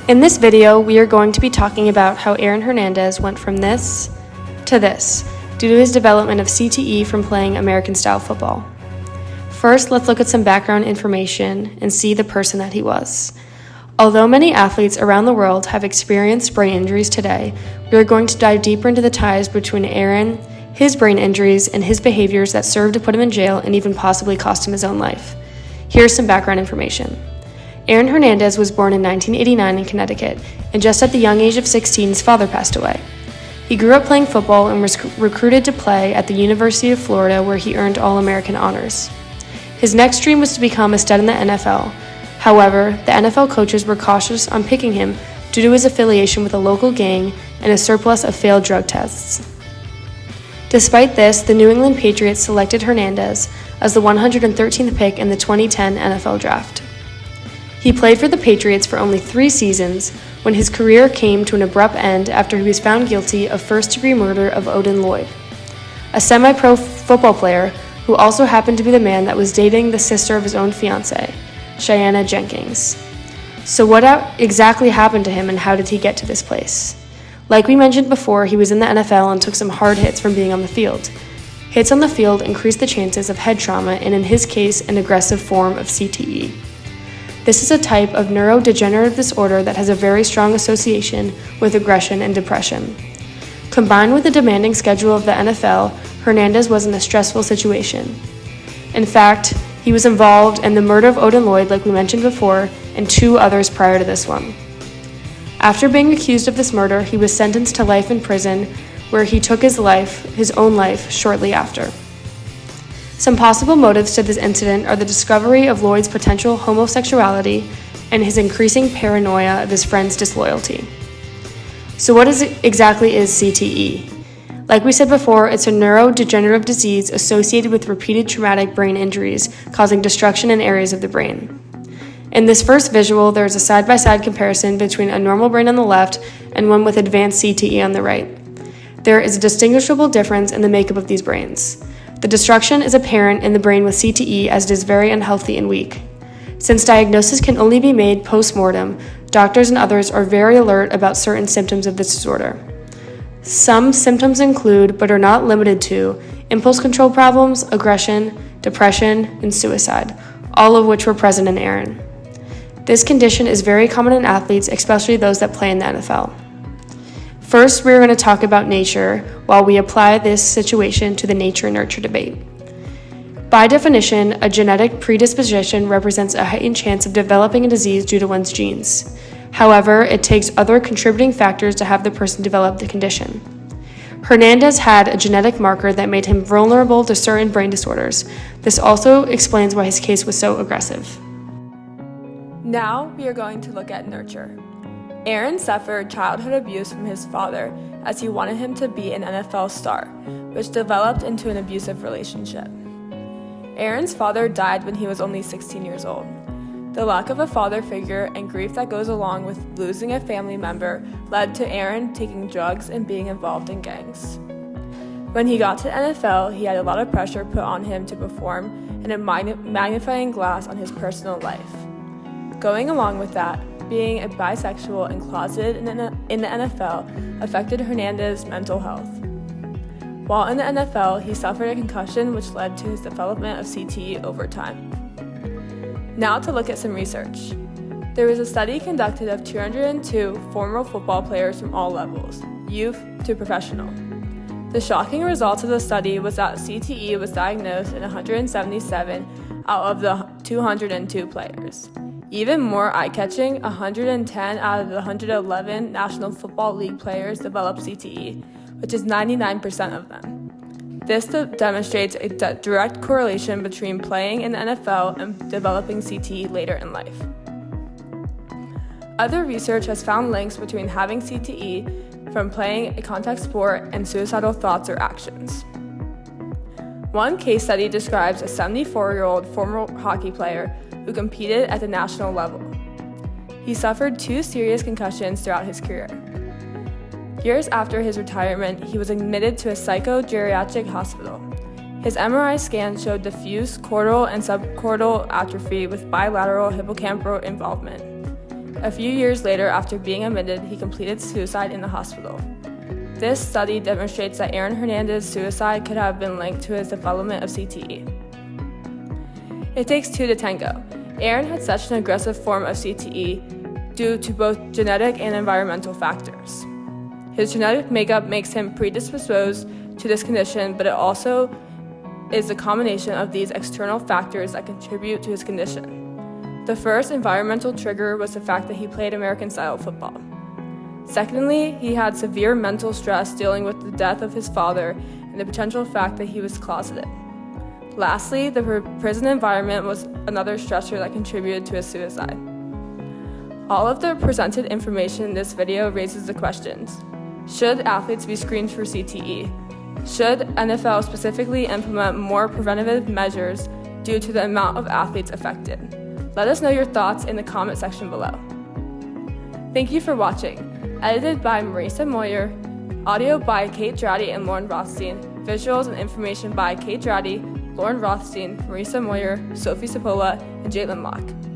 In this video, we are going to be talking about how Aaron Hernandez went from this to this due to his development of CTE from playing American-style football. First, let's look at some background information and see the person that he was. Although many athletes around the world have experienced brain injuries today, we are going to dive deeper into the ties between Aaron, his brain injuries, and his behaviors that served to put him in jail and even possibly cost him his own life. Here's some background information. Aaron Hernandez was born in 1989 in Connecticut, and just at the young age of 16, his father passed away. He grew up playing football and was recruited to play at the University of Florida, where he earned All-American honors. His next dream was to become a stud in the NFL. However, the NFL coaches were cautious on picking him due to his affiliation with a local gang and a surplus of failed drug tests. Despite this, the New England Patriots selected Hernandez as the 113th pick in the 2010 NFL Draft. He played for the Patriots for only 3 seasons when his career came to an abrupt end after he was found guilty of first-degree murder of Odin Lloyd, a semi-pro football player who also happened to be the man that was dating the sister of his own fiancée, Cheyenne Jenkins. So what exactly happened to him and how did he get to this place? Like we mentioned before, he was in the NFL and took some hard hits from being on the field. Hits on the field increase the chances of head trauma and, in his case, an aggressive form of CTE. This is a type of neurodegenerative disorder that has a very strong association with aggression and depression. Combined with the demanding schedule of the NFL, Hernandez was in a stressful situation. In fact, he was involved in the murder of Odin Lloyd, like we mentioned before, and 2 others prior to this one. After being accused of this murder, he was sentenced to life in prison, where he took his own life, shortly after. Some possible motives to this incident are the discovery of Lloyd's potential homosexuality and his increasing paranoia of his friend's disloyalty. So what exactly is CTE? Like we said before, it's a neurodegenerative disease associated with repeated traumatic brain injuries causing destruction in areas of the brain. In this first visual, there is a side-by-side comparison between a normal brain on the left and one with advanced CTE on the right. There is a distinguishable difference in the makeup of these brains. The destruction is apparent in the brain with CTE as it is very unhealthy and weak. Since diagnosis can only be made post-mortem, doctors and others are very alert about certain symptoms of this disorder. Some symptoms include, but are not limited to, impulse control problems, aggression, depression, and suicide, all of which were present in Aaron. This condition is very common in athletes, especially those that play in the NFL. First, we're going to talk about nature while we apply this situation to the nature-nurture debate. By definition, a genetic predisposition represents a heightened chance of developing a disease due to one's genes. However, it takes other contributing factors to have the person develop the condition. Hernandez had a genetic marker that made him vulnerable to certain brain disorders. This also explains why his case was so aggressive. Now we are going to look at nurture. Aaron suffered childhood abuse from his father as he wanted him to be an NFL star, which developed into an abusive relationship. Aaron's father died when he was only 16 years old. The lack of a father figure and grief that goes along with losing a family member led to Aaron taking drugs and being involved in gangs. When he got to the NFL, he had a lot of pressure put on him to perform and a magnifying glass on his personal life. Going along with that, being a bisexual and closeted in the NFL affected Hernandez's mental health. While in the NFL, he suffered a concussion which led to his development of CTE over time. Now to look at some research. There was a study conducted of 202 former football players from all levels, youth to professional. The shocking results of the study was that CTE was diagnosed in 177 out of the 202 players. Even more eye-catching, 110 out of the 111 National Football League players developed CTE, which is 99% of them. This demonstrates a direct correlation between playing in the NFL and developing CTE later in life. Other research has found links between having CTE from playing a contact sport and suicidal thoughts or actions. One case study describes a 74-year-old former hockey player who competed at the national level. He suffered 2 serious concussions throughout his career. Years after his retirement, he was admitted to a psychogeriatric hospital. His MRI scan showed diffuse chordal and subchordal atrophy with bilateral hippocampal involvement. A few years later, after being admitted, he completed suicide in the hospital. This study demonstrates that Aaron Hernandez's suicide could have been linked to his development of CTE. It takes two to tango. Aaron had such an aggressive form of CTE due to both genetic and environmental factors. His genetic makeup makes him predisposed to this condition, but it also is a combination of these external factors that contribute to his condition. The first environmental trigger was the fact that he played American-style football. Secondly, he had severe mental stress dealing with the death of his father and the potential fact that he was closeted. Lastly, the prison environment was another stressor that contributed to his suicide. All of the presented information in this video raises the questions. Should athletes be screened for CTE? Should NFL specifically implement more preventative measures due to the amount of athletes affected? Let us know your thoughts in the comment section below. Thank you for watching. Edited by Marisa Moyer, audio by Kate Dratty and Lauren Rothstein, visuals and information by Kate Dratty, Lauren Rothstein, Marisa Moyer, Sophie Sapola, and Jalen Locke.